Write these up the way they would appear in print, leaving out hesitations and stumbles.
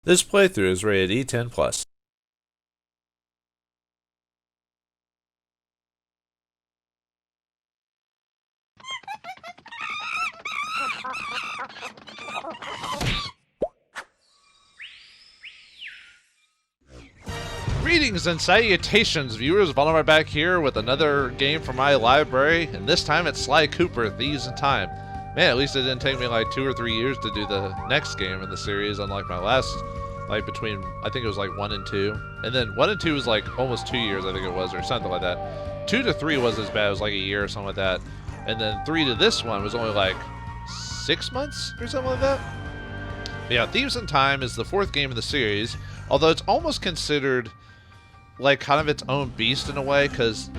This playthrough is rated E10+. Greetings and salutations, viewers. Vauldemare back here with another game from my library, and this time it's Sly Cooper, Thieves in Time. Man, at least it didn't take me like 2 or 3 years to do the next game in the series, unlike my last, like between, I think it was like 1 and 2. And then 1 and 2 was like almost 2 years, I think it was, or something like that. 2 to 3 wasn't as bad, it was like a year or something like that. And then 3 to this one was only like 6 months or something like that. But yeah, Thieves in Time is the 4th game in the series, although it's almost considered like kind of its own beast in a way, because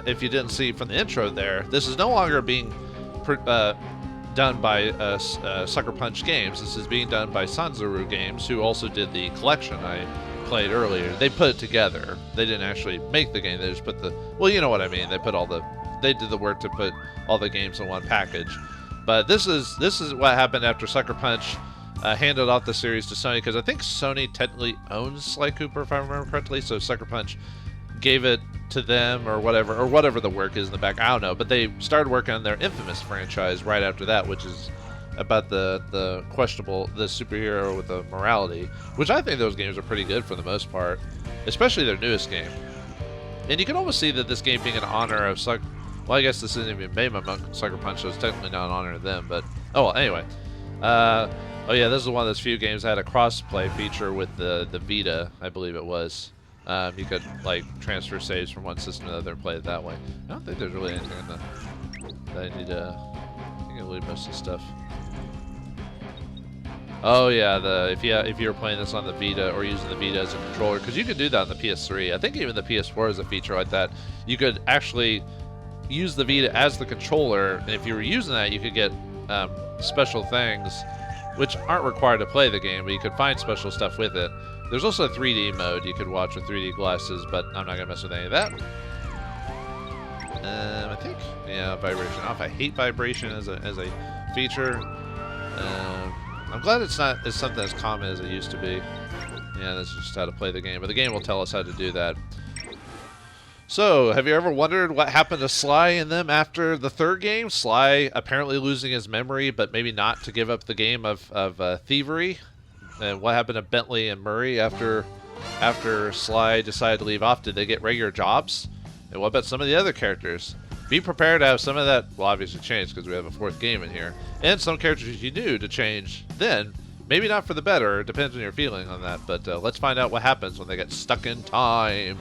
if you didn't see from the intro there, this is no longer being done by Sucker Punch Games. This is being done by Sanzaru Games, who also did the collection I played earlier. They put it together. They didn't actually make the game. They just put the, well, you know what I mean. They put they did the work to put all the games in one package. But this is what happened after Sucker Punch handed off the series to Sony, because I think Sony technically owns Sly Cooper, if I remember correctly, so Sucker Punch gave it to them or whatever the work is in the back, I don't know, but they started working on their Infamous franchise right after that, which is about the questionable, the superhero with the morality, which I think those games are pretty good for the most part, especially their newest game. And you can almost see that this game being in honor of well, I guess this isn't even made by Sucker Punch, so it's technically not in honor of them, but oh well, anyway. Oh yeah, this is one of those few games that had a cross-play feature with the Vita, I believe it was. You could like transfer saves from one system to the other and play it that way. I don't think there's really anything that I need to. I think I leave most of the stuff. Oh yeah, if you're playing this on the Vita or using the Vita as a controller, because you could do that on the PS3. I think even the PS4 has a feature like that. You could actually use the Vita as the controller, and if you were using that, you could get special things which aren't required to play the game, but you could find special stuff with it. There's also a 3D mode you could watch with 3D glasses, but I'm not going to mess with any of that. I think, yeah, vibration off. I hate vibration as a feature. I'm glad it's something as common as it used to be. Yeah, that's just how to play the game, but the game will tell us how to do that. So, have you ever wondered what happened to Sly and them after the 3rd game? Sly apparently losing his memory, but maybe not to give up the game of thievery. And what happened to Bentley and Murray after Sly decided to leave off? Did they get regular jobs? And what about some of the other characters? Be prepared to have some of that, well, obviously change because we have a 4th game in here. And some characters you knew to change then. Maybe not for the better, it depends on your feeling on that. But let's find out what happens when they get stuck in time.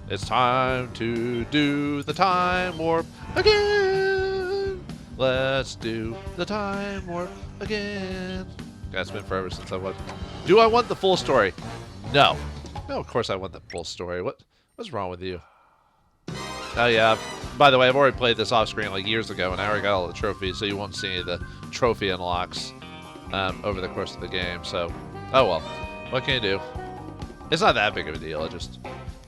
It's time to do the time warp again. Let's do the time warp again. God, it's been forever since I watched. Do I want the full story? No. No, of course I want the full story. What's wrong with you? Oh yeah. By the way, I've already played this off screen like years ago, and I already got all the trophies, so you won't see any of the trophy unlocks over the course of the game. So, oh well. What can you do? It's not that big of a deal.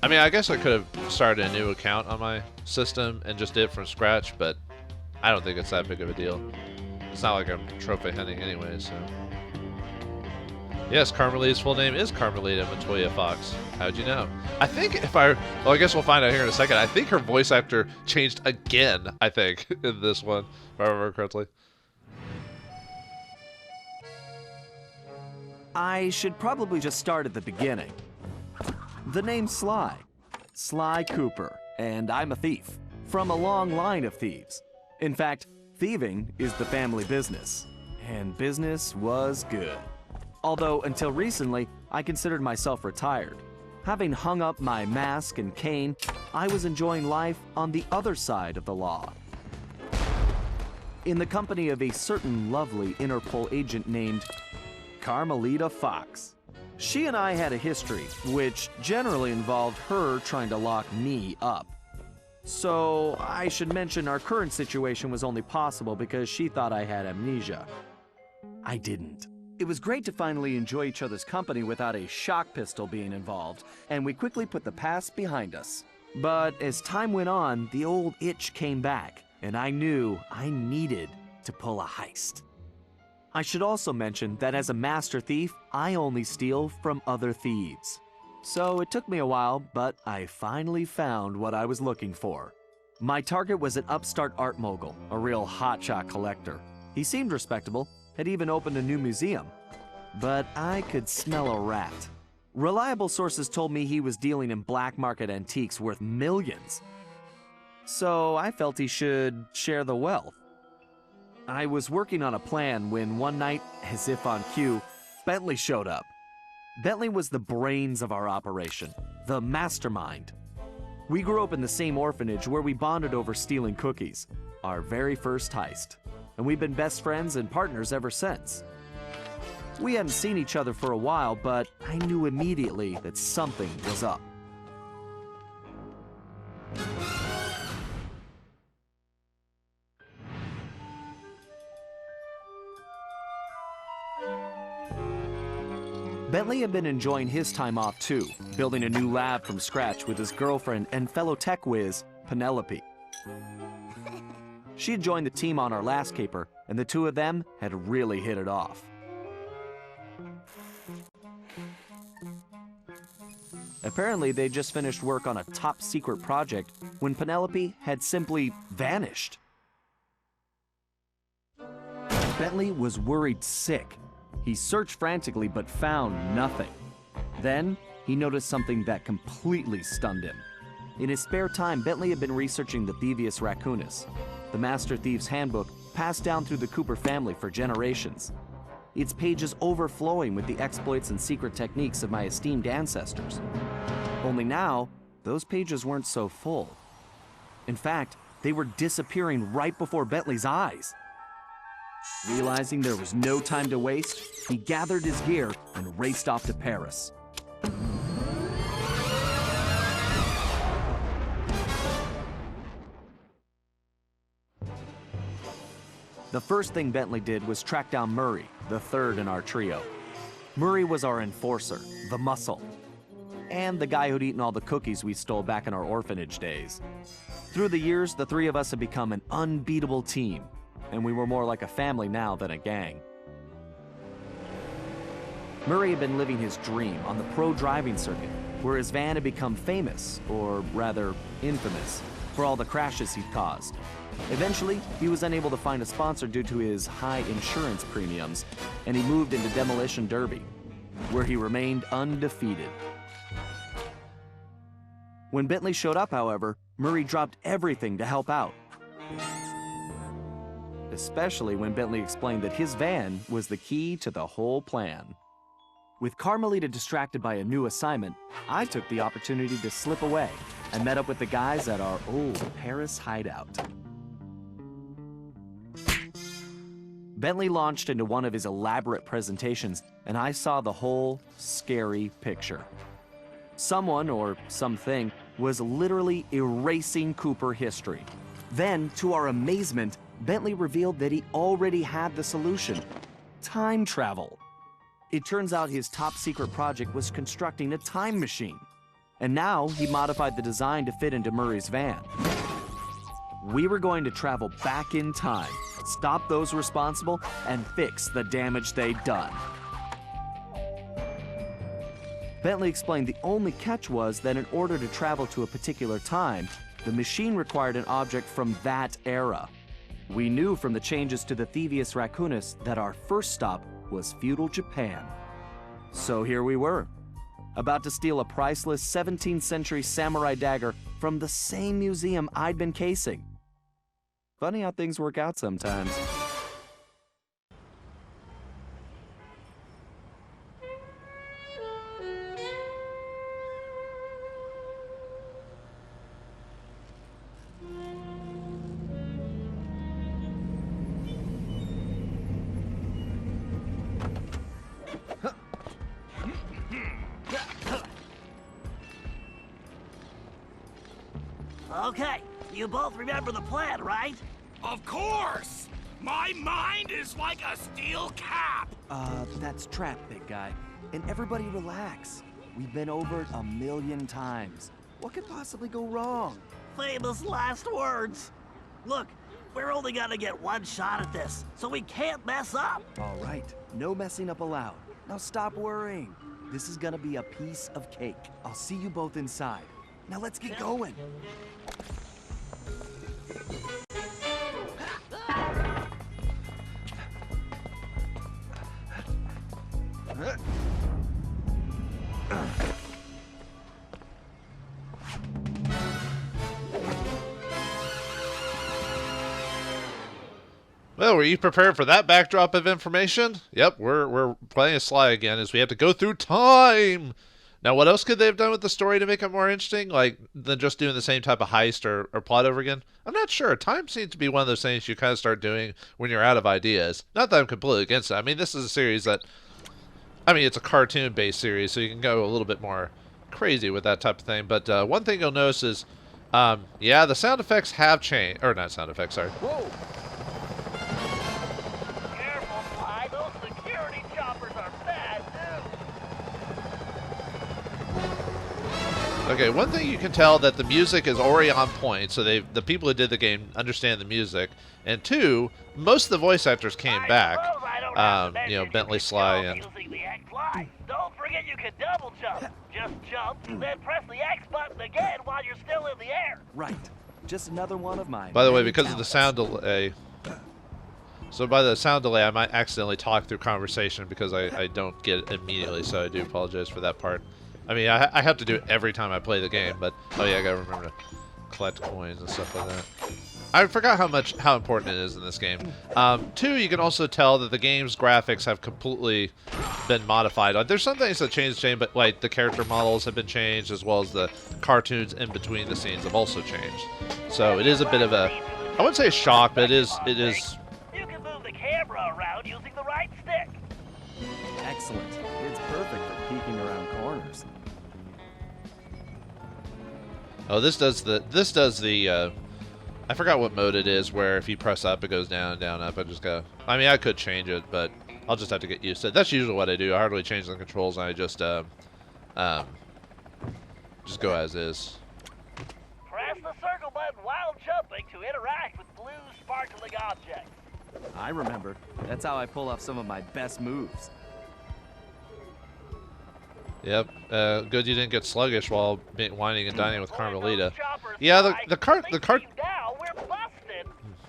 I mean, I guess I could have started a new account on my system and just did it from scratch, but I don't think it's that big of a deal. It's not like I'm trophy hunting anyway, so. Yes, Carmelita's full name is Carmelita Montoya Fox. How'd you know? I think well, I guess we'll find out here in a second. I think her voice actor changed again, I think, in this one, if I remember correctly. I should probably just start at the beginning. The name's Sly Cooper, and I'm a thief, from a long line of thieves. In fact, thieving is the family business, and business was good. Although, until recently, I considered myself retired. Having hung up my mask and cane, I was enjoying life on the other side of the law. In the company of a certain lovely Interpol agent named Carmelita Fox. She and I had a history, which generally involved her trying to lock me up. So, I should mention our current situation was only possible because she thought I had amnesia. I didn't. It was great to finally enjoy each other's company without a shock pistol being involved, and we quickly put the past behind us. But as time went on, the old itch came back, and I knew I needed to pull a heist. I should also mention that as a master thief, I only steal from other thieves. So it took me a while, but I finally found what I was looking for. My target was an upstart art mogul, a real hotshot collector. He seemed respectable, had even opened a new museum. But I could smell a rat. Reliable sources told me he was dealing in black market antiques worth millions. So I felt he should share the wealth. I was working on a plan when one night, as if on cue, Bentley showed up. Bentley was the brains of our operation, the mastermind. We grew up in the same orphanage where we bonded over stealing cookies, our very first heist, and we've been best friends and partners ever since. We hadn't seen each other for a while, but I knew immediately that something was up. Bentley had been enjoying his time off too, building a new lab from scratch with his girlfriend and fellow tech whiz, Penelope. She had joined the team on our last caper, and the two of them had really hit it off. Apparently, they just finished work on a top secret project when Penelope had simply vanished. Bentley was worried sick. He searched frantically but found nothing. Then, he noticed something that completely stunned him. In his spare time, Bentley had been researching the Thievius Raccoonus, the Master Thief's handbook passed down through the Cooper family for generations. Its pages overflowing with the exploits and secret techniques of my esteemed ancestors. Only now, those pages weren't so full. In fact, they were disappearing right before Bentley's eyes. Realizing there was no time to waste, he gathered his gear and raced off to Paris. The first thing Bentley did was track down Murray, the third in our trio. Murray was our enforcer, the muscle, and the guy who'd eaten all the cookies we stole back in our orphanage days. Through the years, the three of us had become an unbeatable team, and we were more like a family now than a gang. Murray had been living his dream on the pro driving circuit, where his van had become famous, or rather infamous, for all the crashes he'd caused. Eventually, he was unable to find a sponsor due to his high insurance premiums, and he moved into Demolition Derby, where he remained undefeated. When Bentley showed up, however, Murray dropped everything to help out. Especially when Bentley explained that his van was the key to the whole plan. With Carmelita distracted by a new assignment, I took the opportunity to slip away and met up with the guys at our old Paris hideout. Bentley launched into one of his elaborate presentations, and I saw the whole scary picture. Someone, or something, was literally erasing Cooper history. Then, to our amazement, Bentley revealed that he already had the solution: time travel. It turns out his top secret project was constructing a time machine. And now he modified the design to fit into Murray's van. We were going to travel back in time, stop those responsible, and fix the damage they'd done. Bentley explained the only catch was that in order to travel to a particular time, the machine required an object from that era. We knew from the changes to the Thievius Raccoonus that our first stop was feudal Japan. So here we were, about to steal a priceless 17th century samurai dagger from the same museum I'd been casing. Funny how things work out sometimes. Okay, you both remember the plan, right? Of course! My mind is like a steel cap! That's trap, big guy. And everybody relax. We've been over it 1,000,000 times. What could possibly go wrong? Famous last words. Look, We're only gonna get one shot at this, so we can't mess up. All right, no messing up allowed. Now stop worrying. This is gonna be a piece of cake. I'll see you both inside. Now let's get going. Well, were you prepared for that backdrop of information? Yep, we're playing a Sly again as we have to go through time. Now, what else could they have done with the story to make it more interesting, like than just doing the same type of heist or plot over again? I'm not sure. Time seems to be one of those things you kind of start doing when you're out of ideas. Not that I'm completely against it. I mean, this is a series that, I mean, it's a cartoon-based series, so you can go a little bit more crazy with that type of thing. But one thing you'll notice is, yeah, the sound effects have changed. Or not sound effects, sorry. Whoa! Careful, Sly. Those security choppers are bad news. Okay, one thing you can tell that the music is already on point, so the people who did the game understand the music. And two, most of the voice actors came back. You know, Bentley, Sly, and Don't forget you can double jump. Just jump, then press the X button again while you're still in the air. Right. Just another one of mine. by the way, because of the sound delay, so by the sound delay, I might accidentally talk through conversation because I don't get it immediately, so I do apologize for that part. I mean, I have to do it every time I play the game, but oh yeah, I gotta remember to collect coins and stuff like that. I forgot how important it is in this game. Two, you can also tell that the game's graphics have completely been modified. Like, there's some things that changed, but like the character models have been changed, as well as the cartoons in between the scenes have also changed. So it is a bit of a, I wouldn't say a shock, but it is. You can move the camera around using the right stick. Excellent. It's perfect for peeking around corners. Oh, this does the. I forgot what mode it is, where if you press up, it goes down, down, up. I mean, I could change it, but I'll just have to get used to it. That's usually what I do. I hardly change the controls, and I just go as is. Press the circle button while jumping to interact with blue sparkling objects. I remember. That's how I pull off some of my best moves. Yep. Good you didn't get sluggish while whining and dining with Carmelita. Yeah, the cart.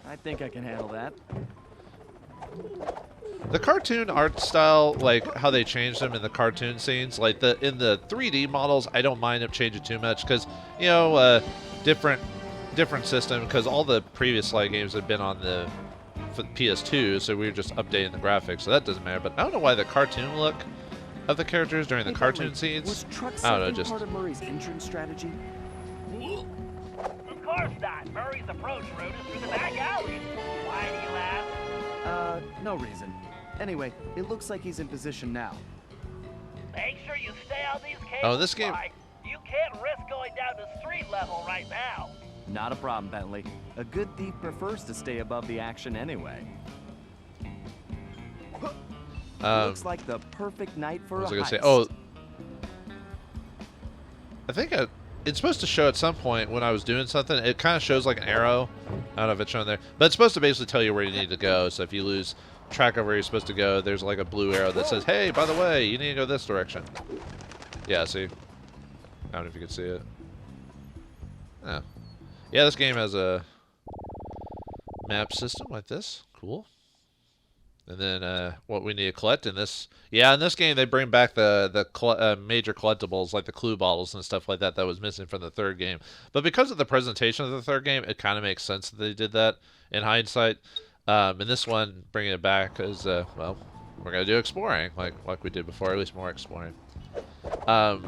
I think I can handle that. The cartoon art style, like how they changed them in the cartoon scenes, like in the 3D models, I don't mind them changing too much because, you know, different system, because all the previous Sly games have been on the PS2, so we were just updating the graphics, so that doesn't matter. But I don't know why the cartoon look of the characters during the cartoon scenes. I don't know, just part of Murray's entrance strategy. Of course not. Murray's approach route is through the back alley. Why do you ask? No reason. Anyway, it looks like he's in position now. Make sure you stay on these cables. Oh, this game. Sly. You can't risk going down to street level right now. Not a problem, Bentley. A good thief prefers to stay above the action anyway. Looks like the perfect night for a what was I heist. gonna say? Oh, I think it's supposed to show at some point when I was doing something. It kind of shows like an arrow. I don't know if it's shown there, but it's supposed to basically tell you where you need to go. So if you lose track of where you're supposed to go, there's like a blue arrow that says, "Hey, by the way, you need to go this direction." Yeah, see? I don't know if you can see it. Oh. Yeah, this game has a map system like this. Cool. And then what we need to collect in this... Yeah, in this game, they bring back the major collectibles, like the clue bottles and stuff like that was missing from the third game. But because of the presentation of the third game, it kind of makes sense that they did that in hindsight. And this one, bringing it back is, well, we're going to do exploring, like we did before, at least more exploring. But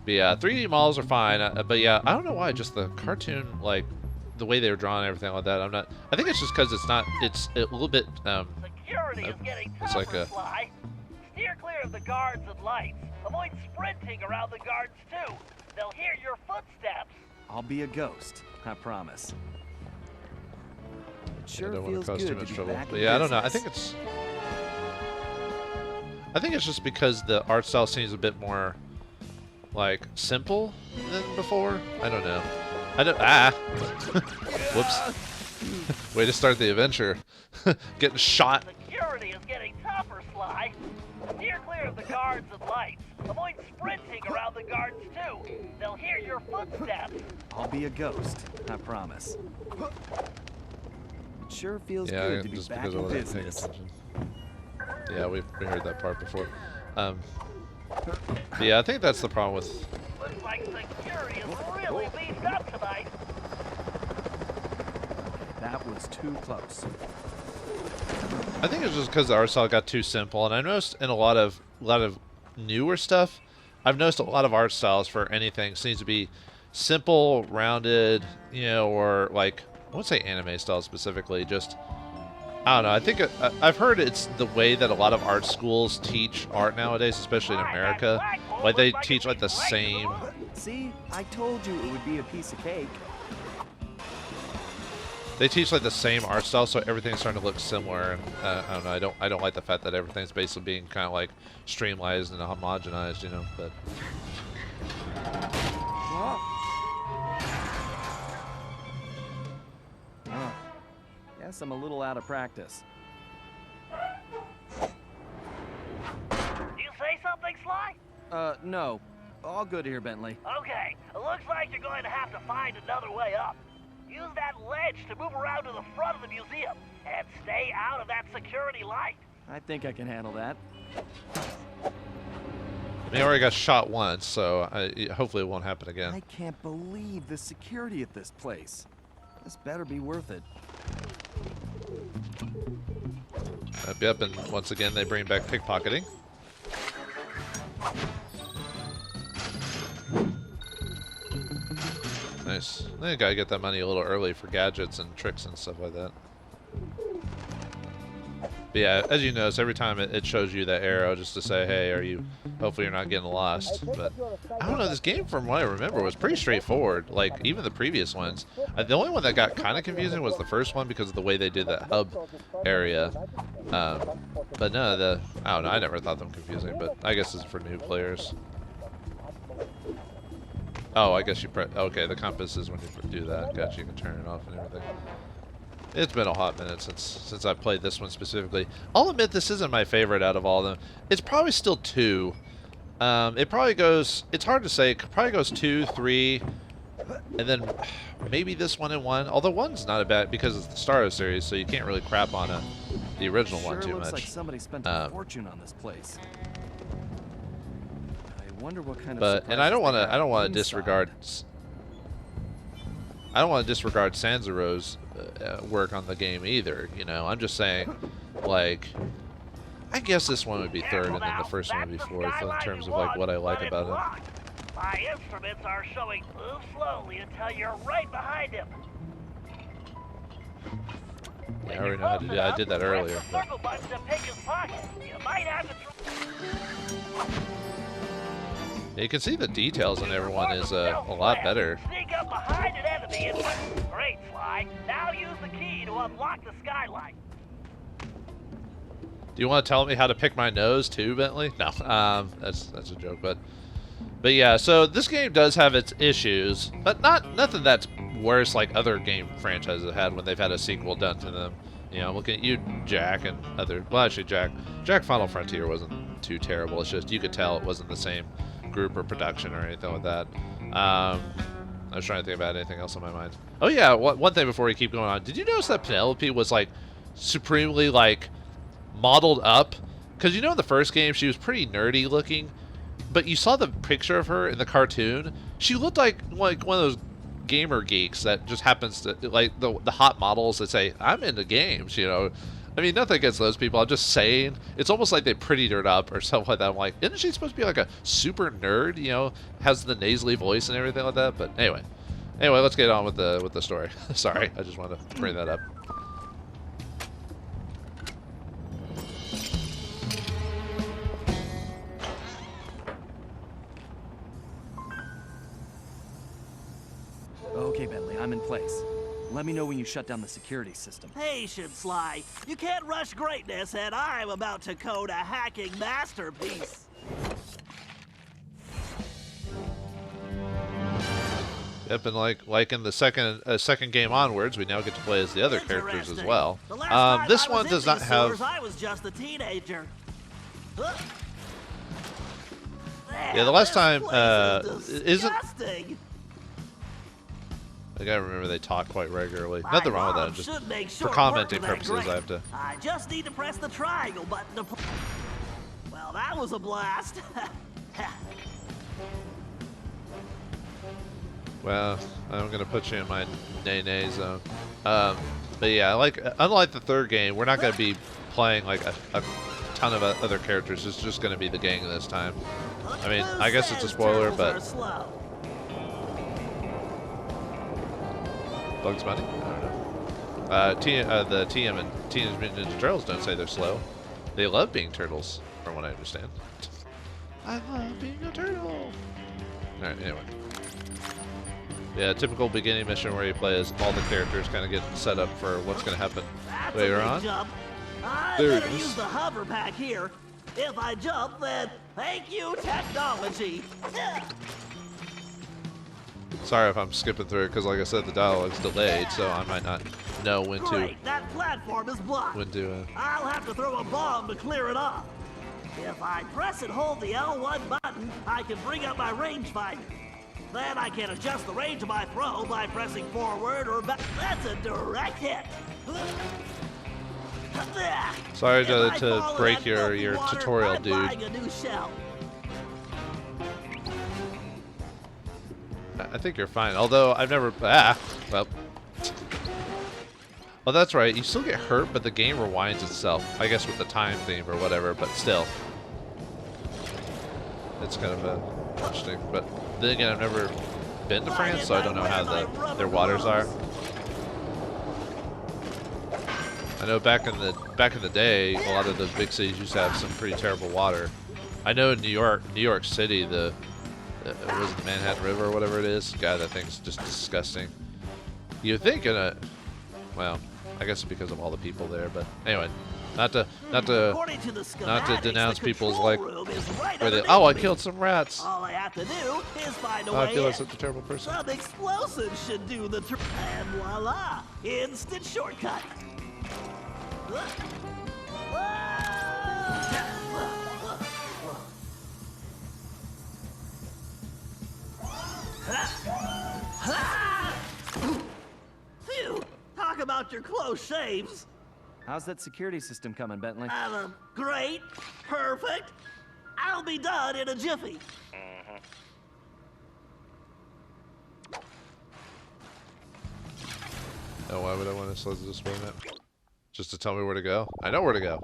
yeah, 3D models are fine. But yeah, I don't know why, just the cartoon, like... the way they were drawn and everything like that, I think it's just because it's a little bit, Security is getting tougher, it's like Sly. Steer clear of the guards and lights. Avoid sprinting around the guards, too. They'll hear your footsteps. I'll be a ghost, I promise. It sure don't want feels to cause good too to much be trouble. back But in yeah, I don't know. business. I think it's just because the art style seems a bit more, like, simple than before. I don't know. Whoops. Way to start the adventure. Getting shot. Security is getting tougher, Sly. Steer clear of the guards and lights. Avoid sprinting around the gardens, too. They'll hear your footsteps. I'll be a ghost, I promise. It sure feels Yeah, good to be just back because I in wasn't paying business. attention. Yeah, we heard that part before. Yeah, I think that's the problem with... Looks like security is really beefed up tonight. That was too close. I think it's just because the art style got too simple, and I noticed in a lot of newer stuff, I've noticed a lot of art styles for anything seems to be simple, rounded, you know, or like I won't say anime style specifically, just I don't know. I think I've heard it's the way that a lot of art schools teach art nowadays, especially in America. Like they teach like the same. See, I told you it would be a piece of cake. They teach like the same art style, so everything's starting to look similar. And I don't know. I don't like the fact that everything's basically being kind of like streamlined and homogenized, you know. But Guess I'm a little out of practice. You say something, Sly? No. All good here, Bentley. Okay, it looks like you're going to have to find another way up. Use that ledge to move around to the front of the museum, and stay out of that security light. I think I can handle that. I already got shot once, so hopefully it won't happen again. I can't believe the security at this place. This better be worth it. Yep, and once again they bring back pickpocketing. Nice. I gotta get that money a little early for gadgets and tricks and stuff like that. But yeah, as you notice, every time it shows you that arrow just to say, hey, hopefully you're not getting lost. But I don't know, this game from what I remember was pretty straightforward, like even the previous ones. The only one that got kind of confusing was the first one because of the way they did that hub area. But no, I don't know, I never thought them confusing, but I guess it's for new players. Oh, I guess you okay, the compass is when you do that. Gotcha, you can turn it off and everything. It's been a hot minute since I played this one specifically. I'll admit this isn't my favorite out of all of them. It's probably still 2. It probably goes, it's hard to say, it probably goes 2, 3, and then maybe this one and 1. Although 1's not a bad, because it's the Star Wars series, so you can't really crap on the original one too much. Looks like somebody spent a fortune on this place. I wonder what kind of. But and I don't want to disregard. I don't want to disregard Sanzaru's work on the game either. You know, I'm just saying, like, I guess this one would be third, and then the first one would be fourth in terms of like what I like about it. My instruments are showing move slowly until you're right behind him. Yeah, I already know how to do that. I did that earlier. But... circle button to pick his pocket. You might have to. You can see the details on everyone is a lot better. Sneak up behind an enemy and great, Sly. Now use the key to unlock the skylight. Do you want to tell me how to pick my nose too, Bentley? No, that's a joke, but yeah. So this game does have its issues, but nothing that's worse like other game franchises have had when they've had a sequel done to them. You know, looking at you, Jack, and other. Well, actually, Jack Final Frontier wasn't too terrible. It's just you could tell it wasn't the same group or production or anything like that. I was trying to think about anything else on my mind. Oh yeah, one thing before we keep going on. Did you notice that Penelope was like supremely like modeled up? Because you know in the first game she was pretty nerdy looking, but you saw the picture of her in the cartoon. She looked like one of those gamer geeks that just happens to like the hot models that say I'm into games. You know. I mean, nothing against those people. I'm just saying, it's almost like they prettied her up or something like that. I'm like, isn't she supposed to be like a super nerd? You know, has the nasally voice and everything like that. But anyway, let's get on with the story. Sorry, I just wanted to bring that up. Okay, Bentley, I'm in place. Let me know when you shut down the security system. Patience, Sly. You can't rush greatness, and I'm about to code a hacking masterpiece. Yep, and like in the second game onwards, we now get to play as the other characters as well. The last time This I one was does in not these have. sewers, I was just a teenager. Yeah, the last time isn't. isn't. I gotta remember they talk quite regularly. Nothing wrong with that. Just for commenting purposes, I have to. I just need to press the triangle button to. Well, that was a blast. Well, I'm gonna put you in my nay zone. But yeah, unlike the third game, we're not gonna be playing like a ton of other characters. It's just gonna be the gang this time. I mean, I guess it's a spoiler, but Bugs Bunny? I don't know. The TM and Teenage Mutant Ninja Turtles don't say they're slow. They love being turtles, from what I understand. I love being a turtle. Alright, anyway. Yeah, typical beginning mission where you play as all the characters, kind of get set up for what's going to happen later on. I There better it is. use the hover pack here. If I jump, then thank you, technology. Sorry if I'm skipping through it, because like I said, the dialogue's delayed, so I might not know when to. Great, that platform is blocked. I'll have to throw a bomb to clear it off. If I press and hold the L1 button, I can bring up my rangefinder. Then I can adjust the range of my throw by pressing forward or back. That's a direct hit. Sorry If I to fall in break that your filthy water, tutorial, I'm dude. buying a new shell. I think you're fine. Although I've never. Well. Well, that's right. You still get hurt, but the game rewinds itself. I guess with the time theme or whatever, but still. It's kind of interesting. But then again, I've never been to France, so I don't know how their waters are. I know back in the day, a lot of those big cities used to have some pretty terrible water. I know in New York City, was it the Manhattan River or whatever it is? God, that thing's just disgusting. You'd think well, I guess because of all the people there, but anyway, not to denounce people's like where they. Oh, I killed some rats. All I have to do is find a Oh, I way feel like in. such a terrible person. Some explosives should do the trick. And voila! Instant shortcut. Phew! Talk about your close shaves. How's that security system coming, Bentley? Great. Perfect. I'll be done in a jiffy. Oh, why would I want to select the display map? Just to tell me where to go? I know where to go.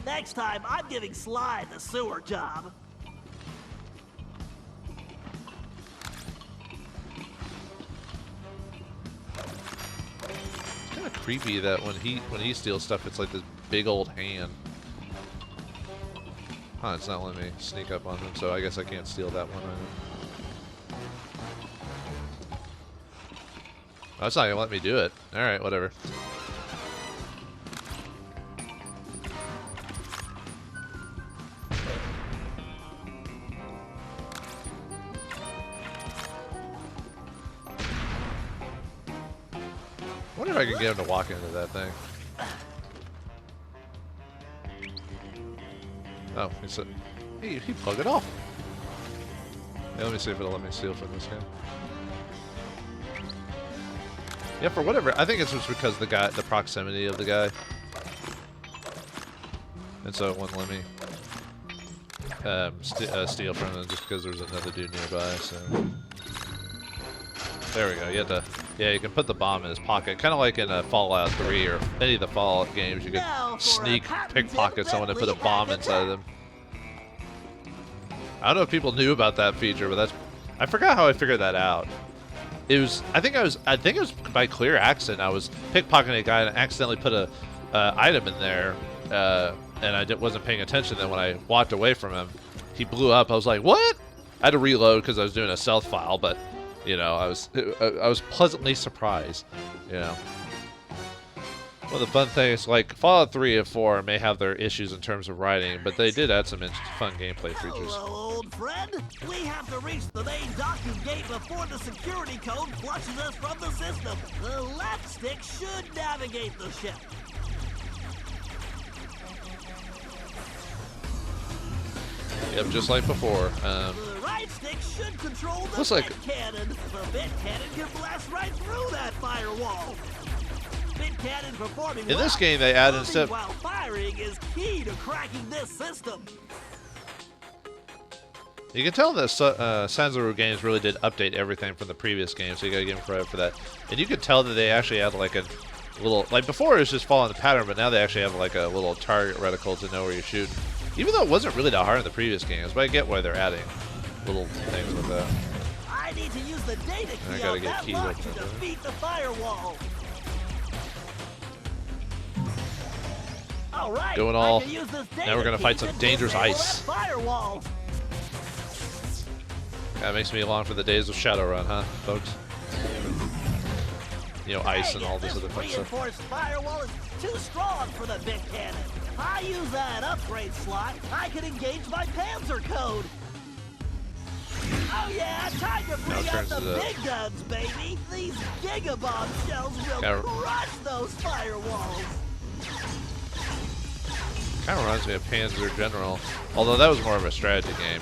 Next time, I'm giving Sly the sewer job. It's kind of creepy that when he steals stuff, it's like this big old hand. Huh, it's not letting me sneak up on him, so I guess I can't steal that one item. Oh, it's not gonna let me do it. Alright, whatever. I wonder if I can get him to walk into that thing. Oh, he said he plugged it off. Yeah, let me see if it'll let me steal from this guy. Yeah, for whatever. I think it's just because the proximity of the guy, and so it wouldn't let me steal from him just because there's another dude nearby. So there we go. You have to, yeah, you can put the bomb in his pocket, kind of like in Fallout 3 or any of the Fallout games. You can sneak pickpocket someone and put a bomb inside of them. I don't know if people knew about that feature, but I forgot how I figured that out. It was, I think it was by clear accident. I was pickpocketing a guy and accidentally put a item in there, and I wasn't paying attention. Then when I walked away from him, he blew up. I was like, "What?" I had to reload because I was doing a stealth file, but you know, I was pleasantly surprised. You know. One of the fun things, like Fallout 3 and 4 may have their issues in terms of writing, but they did add some fun gameplay features. Hello, old friend. We have to reach the main docking gate before the security code flushes us from the system. The left stick should navigate the ship. Yep, just like before. The right stick should control the looks bit like cannon. The bit cannon can blast right through that firewall. Bit cannon performing in this game, they add moving instead. while firing is key to cracking this system. You can tell that Sanzaru Games really did update everything from the previous game, so you gotta give them credit for that. And you could tell that they actually had like a little, like before it was just following the pattern, but now they actually have like a little target reticle to know where you're shooting. Even though it wasn't really that hard in the previous games, but I get why they're adding little things with that. I need to use the data key on that lock to defeat the firewall. All right, Doing all. I can use this data Now we're gonna key fight some to dangerous disable ice. that firewall. That makes me long for the days of Shadowrun, huh, folks? You know, ice and all this other fun stuff. Reinforced firewall is too strong for the bit cannon. If I use that upgrade slot, I can engage my Panzer code. Oh yeah, time to bring out the big guns, baby. These gigabomb shells will crush those firewalls. Kind of reminds me of Panzer General, although that was more of a strategy game.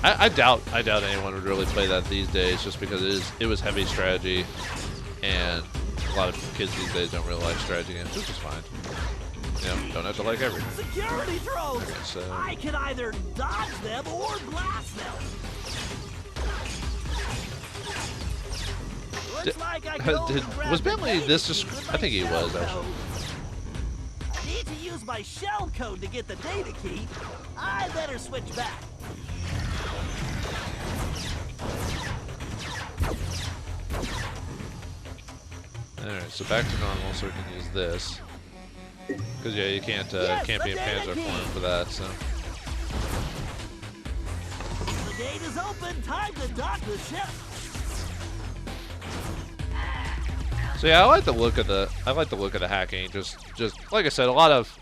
I doubt anyone would really play that these days, just because it was heavy strategy, and a lot of kids these days don't really like strategy games, which is fine. You know, don't have to like everything. Security drones. Okay, so I can either dodge them or blast them. Looks like I can was Bentley this just? I think he was actually. I need to use my shell code to get the data key. I better switch back. Alright, so back to normal, so we can use this. Because yeah, you can't be in Panzer form for that. So the gate is open. Time to dock the ship. So yeah, I like the look of the hacking. Just like I said, a lot of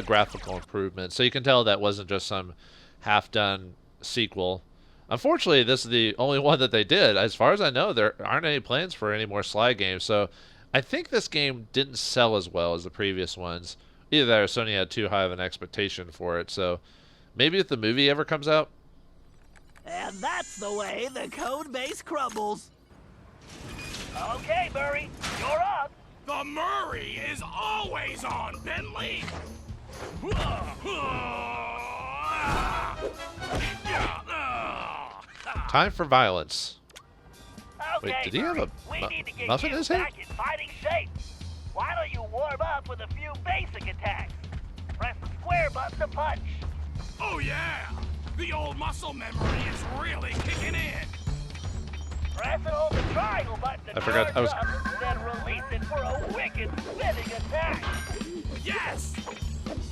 graphical improvements. So you can tell that wasn't just some half-done sequel. Unfortunately, this is the only one that they did. As far as I know, there aren't any plans for any more Sly games. So I think this game didn't sell as well as the previous ones. Either that or Sony had too high of an expectation for it. So maybe if the movie ever comes out. And that's the way the code base crumbles. Okay, Murray, you're up. The Murray is always on, Bentley. Time for violence. Okay, wait, did he have a muffin in his hand? Back in fighting shape. Why don't you warm up with a few basic attacks? Press the square button to punch. Oh yeah, the old muscle memory is really kicking in. Press and hold the triangle button to forgot I was. Up, then release it for a wicked spinning attack. Yes!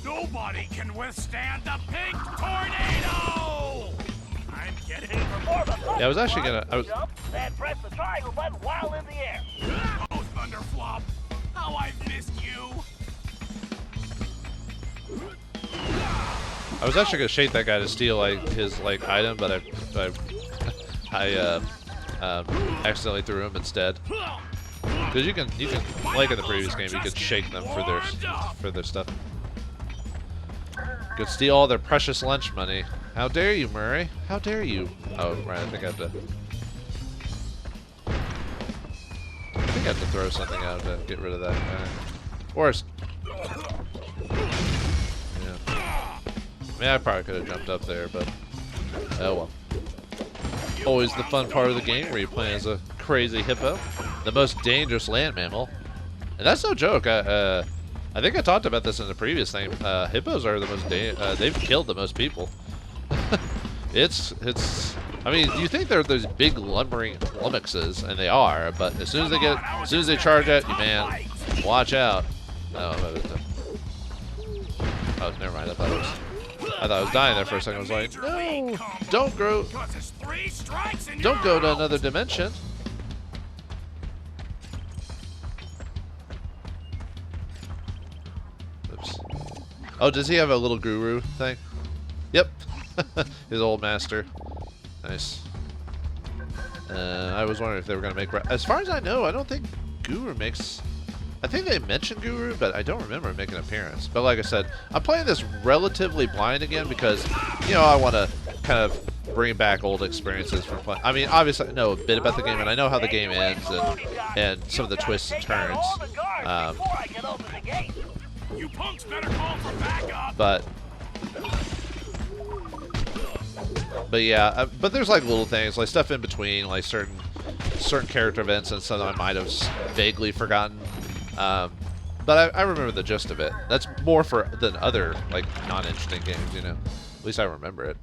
Nobody can withstand the pink tornado! I'm getting Yeah, I was actually gonna. Jump, then press the triangle button while in the air. Oh, Thunderflop! How I've missed you! I was actually gonna shake that guy to steal like his item, but I accidentally threw him instead. Because you can like in the previous game, you could shake them for their stuff. You could steal all their precious lunch money. How dare you, Murray? How dare you? Oh, right. I think I have to throw something out to get rid of that guy. Or yeah. I mean, I probably could have jumped up there, but oh well. Always the fun part of the game where you're playing as a crazy hippo, the most dangerous land mammal. And that's no joke. I think I talked about this in the previous thing. Hippos are the most they've killed the most people. it's I mean, you think they're those big lumbering lummoxes, and they are, but as soon as they charge at you, man, watch out. Oh, never mind. I thought I was dying there for a second. I was like, no, don't go to another dimension. Oh, does he have a little guru thing? Yep. His old master. Nice. I was wondering if they were going to make... As far as I know, I don't think Guru makes... I think they mentioned Guru, but I don't remember him making an appearance. But like I said, I'm playing this relatively blind again because, you know, I want to kind of bring back old experiences from playing. I mean, obviously I know a bit about the game, and I know how the game ends and some of the twists and turns. You punks better call for backup. But yeah, but there's like little things, like stuff in between, like certain character events and some I might have vaguely forgotten. But I remember the gist of it. That's more than other like non-interesting games, you know. At least I remember it.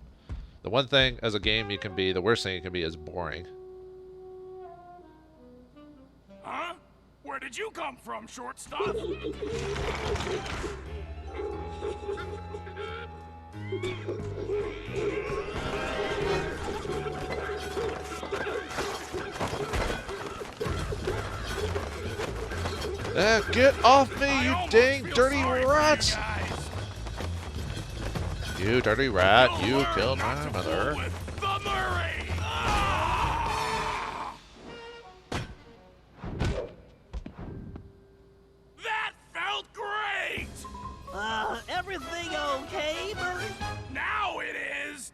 The one thing as a game you can be, the worst thing you can be is boring. Huh? Where did you come from, short stuff? Get off me, you dang dirty rats! You dirty rat, you killed my mother. That felt great! Everything okay, Murray? Now it is!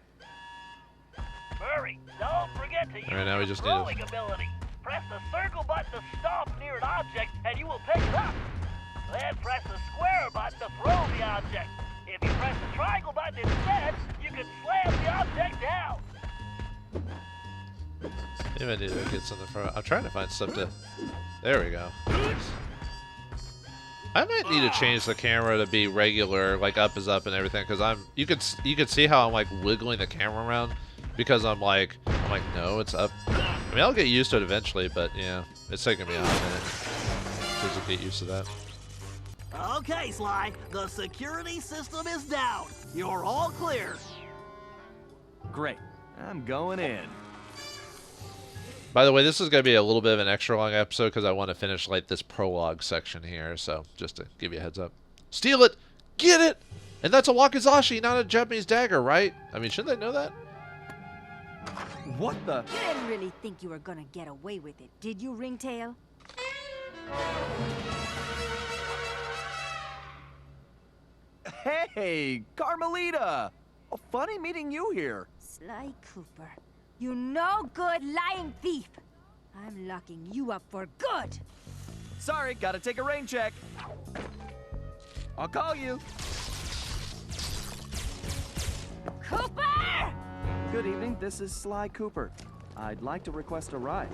Murray, don't forget to use Alright, now we just need throwing ability. Press the circle button to stop near an object, and you will pick it up. Then press the square button to throw the object. If you press the triangle button instead, you can slam the object down. Maybe I need to get something from it. I'm trying to find stuff to... There we go. I might need to change the camera to be regular, like up is up and everything, because you could see how I'm like wiggling the camera around, because I'm like no, it's up. I mean, I'll get used to it eventually, but yeah, it's taking me a minute to get used to that. Okay, Sly, the security system is down. You're all clear. Great. I'm going in. By the way, this is going to be a little bit of an extra long episode because I want to finish like this prologue section here, so just to give you a heads up. Steal it! Get it! And that's a wakizashi, not a Japanese dagger, right? I mean, shouldn't they know that? What the? You didn't really think you were gonna get away with it, did you, Ringtail? Hey, Carmelita! Oh, funny meeting you here. Sly Cooper, you no good lying thief! I'm locking you up for good! Sorry, gotta take a rain check. I'll call you. Cooper! Good evening, this is Sly Cooper. I'd like to request a ride.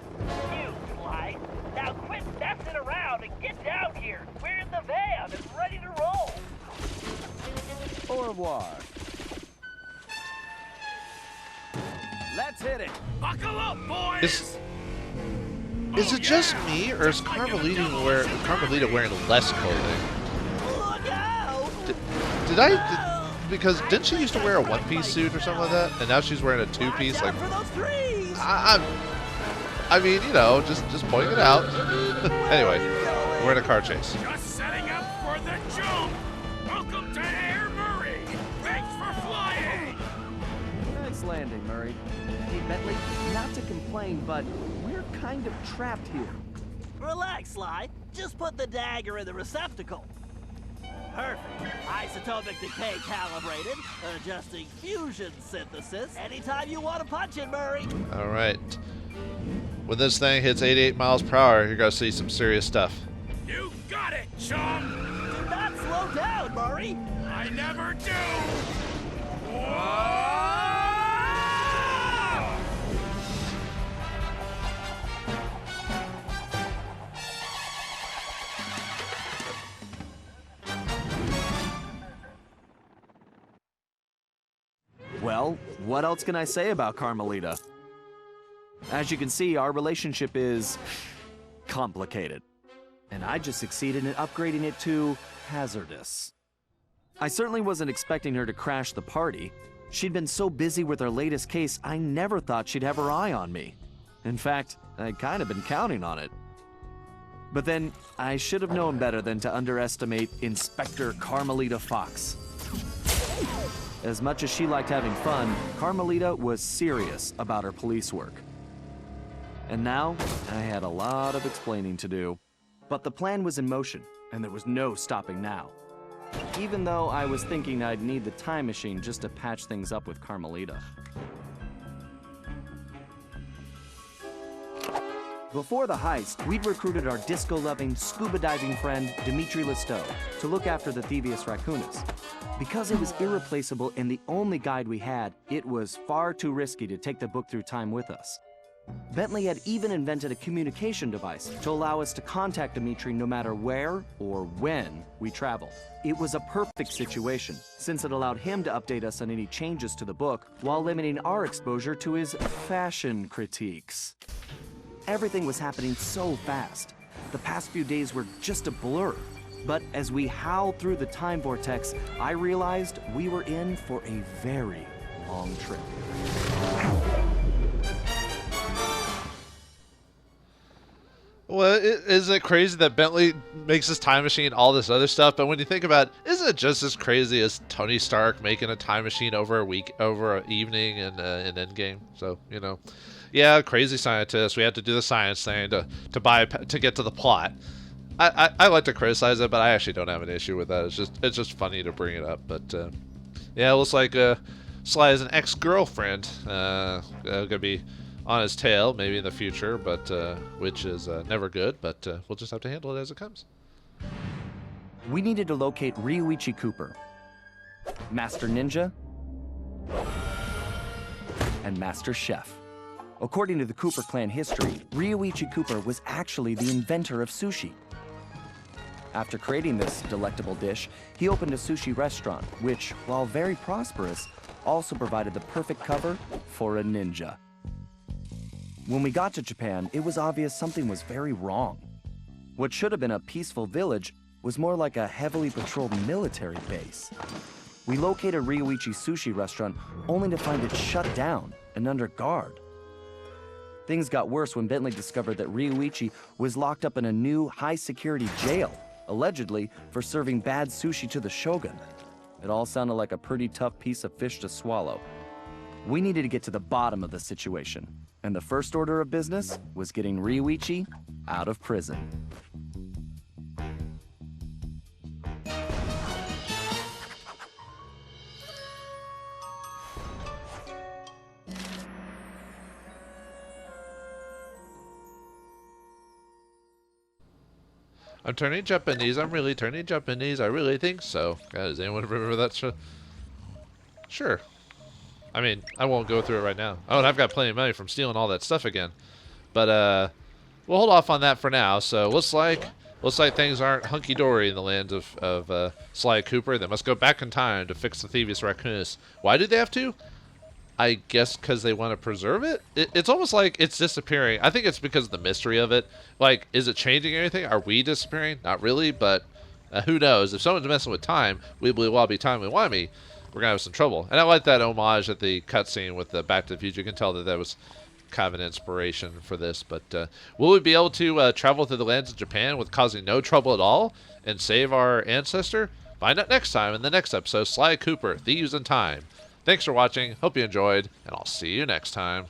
You, Sly. Now quit messing around and get down here. We're in the van and ready to roll. Au revoir. Let's hit it. Buckle up, boys! Is it just me, or is Carmelita wearing less clothing? Look out! Because didn't she used to wear a one-piece suit or something like that, and now she's wearing a two-piece? Like, For those trees! I mean, you know, just pointing it out. Anyway, we're in a car chase. Just setting up for the jump! Welcome to Air Murray! Thanks for flying! Nice landing, Murray. Hey, Bentley, not to complain, but we're kind of trapped here. Relax, Sly. Just put the dagger in the receptacle. Perfect. Isotopic decay calibrated. Adjusting fusion synthesis. Anytime you want to punch it, Murray. All right. When this thing hits 88 miles per hour, you're going to see some serious stuff. You got it, chum! Do not slow down, Murray. I never do! Whoa! Well, what else can I say about Carmelita? As you can see, our relationship is complicated. And I just succeeded in upgrading it to hazardous. I certainly wasn't expecting her to crash the party. She'd been so busy with her latest case, I never thought she'd have her eye on me. In fact, I'd kind of been counting on it. But then, I should have known better than to underestimate Inspector Carmelita Fox. As much as she liked having fun, Carmelita was serious about her police work. And now, I had a lot of explaining to do. But the plan was in motion, and there was no stopping now. Even though I was thinking I'd need the time machine just to patch things up with Carmelita. Before the heist, we'd recruited our disco-loving, scuba-diving friend, Dimitri Listeau, to look after the Thievius Raccoonus. Because it was irreplaceable and the only guide we had, it was far too risky to take the book through time with us. Bentley had even invented a communication device to allow us to contact Dimitri no matter where or when we traveled. It was a perfect situation, since it allowed him to update us on any changes to the book while limiting our exposure to his fashion critiques. Everything was happening so fast. The past few days were just a blur. But as we howled through the time vortex, I realized we were in for a very long trip. Well, isn't it crazy that Bentley makes this time machine, all this other stuff? But when you think about it, isn't it just as crazy as Tony Stark making a time machine over an evening in Endgame? So, you know, yeah, crazy scientist. We had to do the science thing to get to the plot. I like to criticize it, but I actually don't have an issue with that. It's just funny to bring it up. But yeah, it looks like Sly is an ex-girlfriend gonna be on his tail, maybe in the future, but which is never good, but we'll just have to handle it as it comes. We needed to locate Ryuichi Cooper, Master Ninja, and Master Chef. According to the Cooper clan history, Ryuichi Cooper was actually the inventor of sushi. After creating this delectable dish, he opened a sushi restaurant, which, while very prosperous, also provided the perfect cover for a ninja. When we got to Japan, it was obvious something was very wrong. What should have been a peaceful village was more like a heavily patrolled military base. We located Ryuichi's sushi restaurant only to find it shut down and under guard. Things got worse when Bentley discovered that Ryuichi was locked up in a new high-security jail, allegedly for serving bad sushi to the shogun. It all sounded like a pretty tough piece of fish to swallow. We needed to get to the bottom of the situation. And the first order of business was getting Ryuichi out of prison. I'm turning Japanese. I'm really turning Japanese. I really think so. God, does anyone remember that show? Sure. I mean, I won't go through it right now. Oh, and I've got plenty of money from stealing all that stuff again. But we'll hold off on that for now. So looks like things aren't hunky-dory in the land of Sly Cooper. They must go back in time to fix the Thievius Raccoonus. Why do they have to? I guess because they want to preserve it? It's almost like it's disappearing. I think it's because of the mystery of it. Like, is it changing anything? Are we disappearing? Not really, but who knows? If someone's messing with time, wibbly-wobbly timey-wimey, we're going to have some trouble. And I like that homage at the cutscene with the Back to the Future. You can tell that was kind of an inspiration for this. But will we be able to travel through the lands of Japan with causing no trouble at all and save our ancestor? Find out next time in the next episode, Sly Cooper, Thieves in Time. Thanks for watching. Hope you enjoyed, and I'll see you next time.